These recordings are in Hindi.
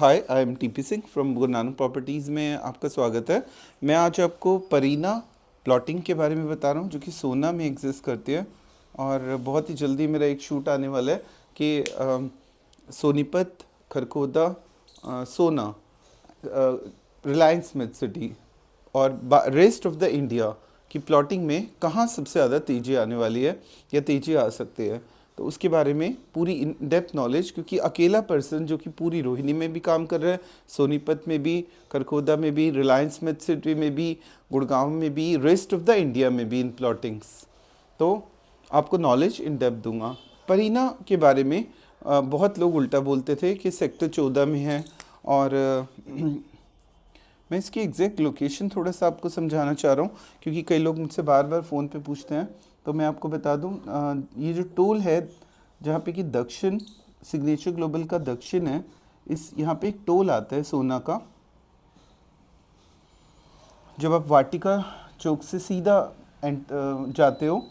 Hi, I am TP Singh from Guru Nanak properties में आपका स्वागत है। मैं आज आपको परीना प्लॉटिंग के बारे में बता रहा हूँ जो कि सोना में एग्जिस्ट करती है। और बहुत ही जल्दी मेरा एक शूट आने वाला है कि सोनीपत, खरखोदा, सोना, रिलायंस स्मिथ सिटी और रेस्ट ऑफ द इंडिया की प्लॉटिंग में कहाँ सबसे ज़्यादा तेज़ी आने वाली है या तेज़ी आ सकती है। तो उसके बारे में पूरी इन डेप्थ नॉलेज, क्योंकि अकेला पर्सन जो कि पूरी रोहिणी में भी काम कर रहा है, सोनीपत में भी, खरखोदा में भी, रिलायंस स्मिथ सिटी में भी, गुड़गांव में भी, रेस्ट ऑफ द इंडिया में भी इन प्लॉटिंग्स, तो आपको नॉलेज इन डेप्थ दूंगा। परीना के बारे में बहुत लोग उल्टा बोलते थे कि सेक्टर 14 में है। और मैं इसकी एग्जैक्ट लोकेशन थोड़ा सा आपको समझाना चाह रहा हूँ, क्योंकि कई लोग मुझसे बार बार फ़ोन पे पूछते हैं। तो मैं आपको बता दूँ, ये जो टोल है जहाँ पे कि दक्षिण सिग्नेचर ग्लोबल का दक्षिण है, इस यहाँ पे एक टोल आता है सोना का। जब आप वाटिका चौक से सीधा जाते हो,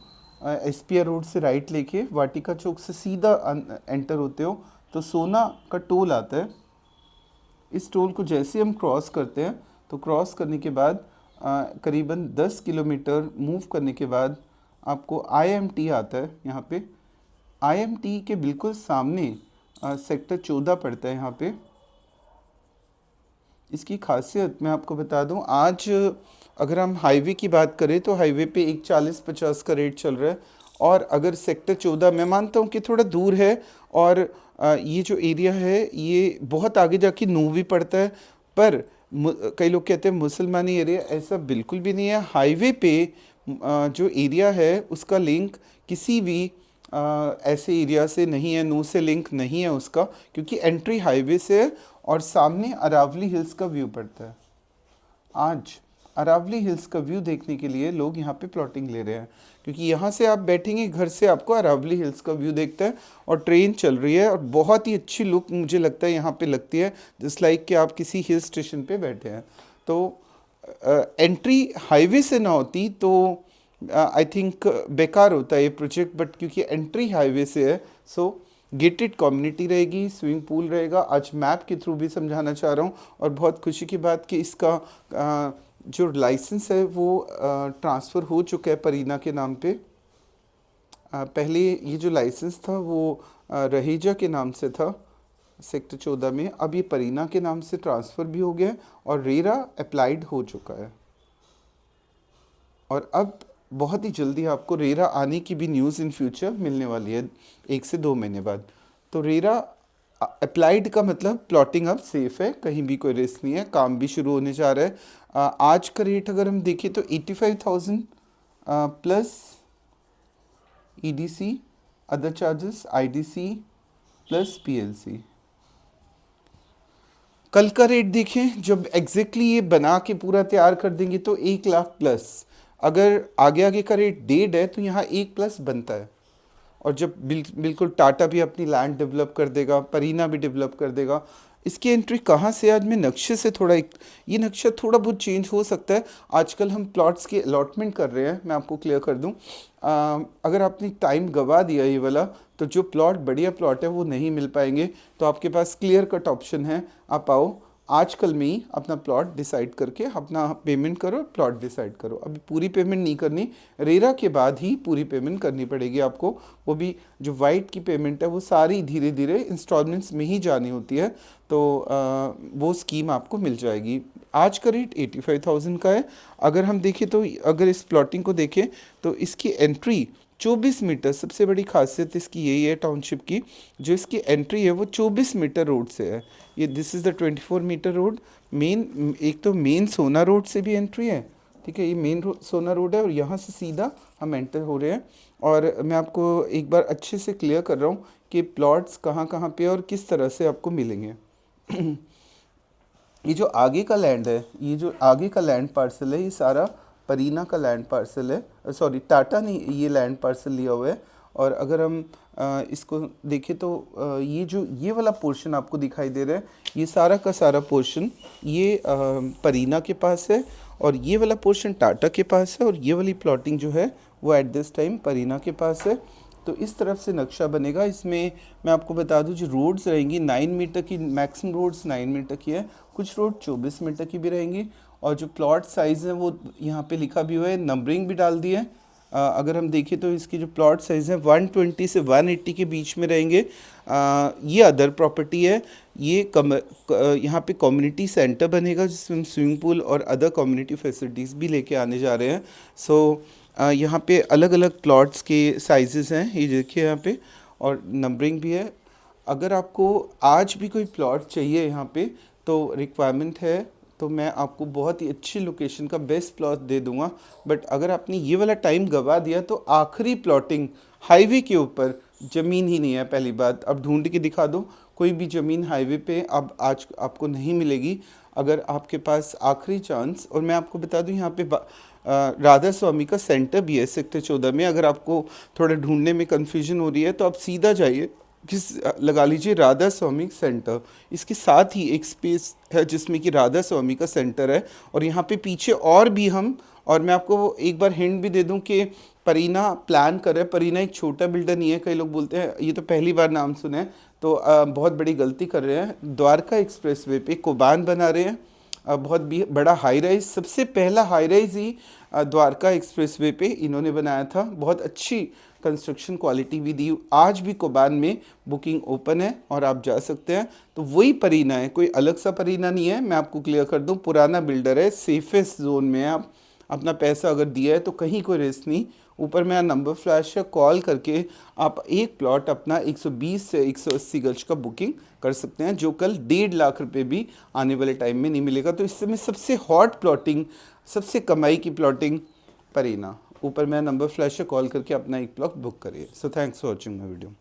एसपीआर रोड से राइट लेके वाटिका चौक से सीधा एंटर होते हो, तो सोना का टोल आता है। इस टोल को जैसे हम क्रॉस करते हैं, तो क्रॉस करने के बाद करीबन 10 किलोमीटर मूव करने के बाद आपको आईएमटी आता है। यहाँ पे आईएमटी के बिल्कुल सामने सेक्टर 14 पड़ता है। यहाँ पे इसकी खासियत मैं आपको बता दूं, आज अगर हम हाईवे की बात करें तो हाईवे पे एक 40-50 का रेट चल रहा है। और अगर सेक्टर 14 मैं मानता हूं कि थोड़ा दूर है, और ये जो एरिया है ये बहुत आगे जाके नू भी पड़ता है, पर कई लोग कहते हैं मुसलमानी एरिया, ऐसा बिल्कुल भी नहीं है। हाईवे पे जो एरिया है उसका लिंक किसी भी ऐसे एरिया से नहीं है, नू से लिंक नहीं है उसका, क्योंकि एंट्री हाईवे से है और सामने अरावली हिल्स का व्यू पड़ता है। आज अरावली हिल्स का व्यू देखने के लिए लोग यहाँ पे प्लॉटिंग ले रहे हैं, क्योंकि यहाँ से आप बैठेंगे, घर से आपको अरावली हिल्स का व्यू देखता है, और ट्रेन चल रही है, और बहुत ही अच्छी लुक मुझे लगता है यहाँ पे लगती है, जस्ट लाइक कि आप किसी हिल स्टेशन पे बैठे हैं। तो एंट्री हाईवे से ना होती तो आई थिंक बेकार होता है ये प्रोजेक्ट, बट क्योंकि एंट्री हाईवे से है, सो गेटेड कम्युनिटी रहेगी, स्विमिंग पूल रहेगा। आज मैप के थ्रू भी समझाना चाह रहा हूँ। और बहुत खुशी की बात कि इसका जो लाइसेंस है वो ट्रांसफ़र हो चुका है परीना के नाम पे। पहले ये जो लाइसेंस था वो रहेजा के नाम से था सेक्टर 14 में, अब ये परीना के नाम से ट्रांसफ़र भी हो गया है और रेरा अप्लाइड हो चुका है। और अब बहुत ही जल्दी आपको रेरा आने की भी न्यूज़ इन फ्यूचर मिलने वाली है, 1 से 2 महीने बाद। तो रेरा अप्लाइड का मतलब प्लॉटिंग अब सेफ़ है, कहीं भी कोई रिस्क नहीं है, काम भी शुरू होने जा रहा है। आज का रेट अगर हम देखें तो 85,000 plus EDC, other charges, IDC plus PLC. कल का रेट देखें, जब एग्जैक्टली ये बना के पूरा तैयार कर देंगे तो 1 लाख प्लस। अगर आगे आगे का रेट 1.5 है तो यहाँ 1 प्लस बनता है। और जब बिल्कुल टाटा भी अपनी लैंड डेवलप कर देगा, परीना भी डेवलप कर देगा। इसकी एंट्री कहाँ से, आज मैं नक्शे से थोड़ा ये नक्शा थोड़ा बहुत चेंज हो सकता है। आजकल हम प्लॉट्स की अलॉटमेंट कर रहे हैं, मैं आपको क्लियर कर दूं। अगर आपने टाइम गवा दिया ये वाला, तो जो प्लॉट बढ़िया प्लॉट है वो नहीं मिल पाएंगे। तो आपके पास क्लियर कट ऑप्शन है, आप आओ आजकल में ही अपना प्लॉट डिसाइड करके अपना पेमेंट करो, प्लॉट डिसाइड करो। अभी पूरी पेमेंट नहीं करनी, रेरा के बाद ही पूरी पेमेंट करनी पड़ेगी आपको। वो भी जो वाइट की पेमेंट है वो सारी धीरे धीरे इंस्टॉलमेंट्स में ही जानी होती है, तो वो स्कीम आपको मिल जाएगी। आज का रेट 85,000 का है। अगर हम देखें तो अगर इस प्लॉटिंग को देखें तो इसकी एंट्री 24 मीटर, सबसे बड़ी खासियत इसकी यही है टाउनशिप की, जो इसकी एंट्री है वो 24 मीटर रोड से है। ये this is the 24 meter road main. एक तो मेन सोना रोड से भी एंट्री है, ठीक है, ये मेन सोना रोड है, और यहाँ से सीधा हम एंटर हो रहे हैं। और मैं आपको एक बार अच्छे से क्लियर कर रहा हूँ कि प्लॉट्स कहाँ कहाँ पे और किस तरह से आपको मिलेंगे। ये जो आगे का लैंड है, ये जो आगे का लैंड पार्सल है, ये सारा परीना का लैंड पार्सल है। सॉरी, टाटा ने ये लैंड पार्सल लिया हुआ है। और अगर हम इसको देखें तो ये वाला पोर्शन आपको दिखाई दे रहा है, ये सारा का सारा पोर्शन ये परीना के पास है, और ये वाला पोर्शन टाटा के पास है, और ये वाली प्लॉटिंग जो है वो एट दिस टाइम परीना के पास है। तो इस तरफ से नक्शा बनेगा। इसमें मैं आपको बता दूं जो रोड्स रहेंगी 9 मीटर की, मैक्सिमम रोड्स 9 मीटर की है, कुछ रोड 24 मीटर की भी रहेंगी। और जो प्लॉट साइज़ है वो यहाँ पे लिखा भी हुआ है, नंबरिंग भी डाल दी है। अगर हम देखें तो इसकी जो प्लॉट साइज़ है 120 से 180 के बीच में रहेंगे। ये अदर प्रॉपर्टी है। ये यहाँ पे कम्युनिटी सेंटर बनेगा जिसमें हम स्विमिंग पूल और अदर कम्युनिटी फैसिलिटीज़ भी लेके आने जा रहे हैं। सो यहाँ पे अलग अलग प्लॉट्स के साइजेस हैं, ये देखिए यहाँ पे, और नंबरिंग भी है। अगर आपको आज भी कोई प्लॉट चाहिए यहाँ पे तो रिक्वायरमेंट है तो मैं आपको बहुत ही अच्छी लोकेशन का बेस्ट प्लॉट दे दूंगा। बट अगर आपने ये वाला टाइम गवा दिया तो आखिरी प्लॉटिंग हाईवे के ऊपर ज़मीन ही नहीं है। पहली बात, अब ढूंढ के दिखा दो कोई भी ज़मीन हाईवे पे अब आज आपको नहीं मिलेगी। अगर आपके पास आखिरी चांस, और मैं आपको बता दूं यहाँ पे राधा स्वामी का सेंटर भी है सेक्टर 14 में। अगर आपको थोड़ा ढूंढने में कन्फ्यूजन हो रही है तो आप सीधा जाइए, लगा लीजिए राधा स्वामी सेंटर, इसके साथ ही एक स्पेस है जिसमें कि राधा स्वामी का सेंटर है। और यहाँ पे पीछे और भी हम, और मैं आपको एक बार हिंट भी दे दूं कि परीना प्लान कर रहे हैं। परीना एक छोटा बिल्डर नहीं है, कई लोग बोलते हैं ये तो पहली बार नाम सुने हैं, तो बहुत बड़ी गलती कर रहे हैं। द्वारका एक्सप्रेसवे पे कोबान बना रहे हैं, बहुत भी बड़ा हाई राइज, सबसे पहला हाई राइज ही द्वारका एक्सप्रेसवे पे इन्होंने बनाया था। बहुत अच्छी कंस्ट्रक्शन क्वालिटी भी दी। आज भी कोबान में बुकिंग ओपन है और आप जा सकते हैं। तो वही परीना है, कोई अलग सा परीना नहीं है। मैं आपको क्लियर कर दूं, पुराना बिल्डर है, सेफेस्ट जोन में है। आप अपना पैसा अगर दिया है तो कहीं कोई रिस्क नहीं। ऊपर मेरा नंबर फ्लैश है, कॉल करके आप एक प्लॉट अपना 120 से 180 गज का बुकिंग कर सकते हैं, जो कल 1.5 लाख रुपए भी आने वाले टाइम में नहीं मिलेगा। तो इस समय सबसे हॉट प्लॉटिंग, सबसे कमाई की प्लॉटिंग परीना। ऊपर मेरा नंबर फ्लैश है, कॉल करके अपना एक प्लॉट बुक करिए। So thanks for watching my video.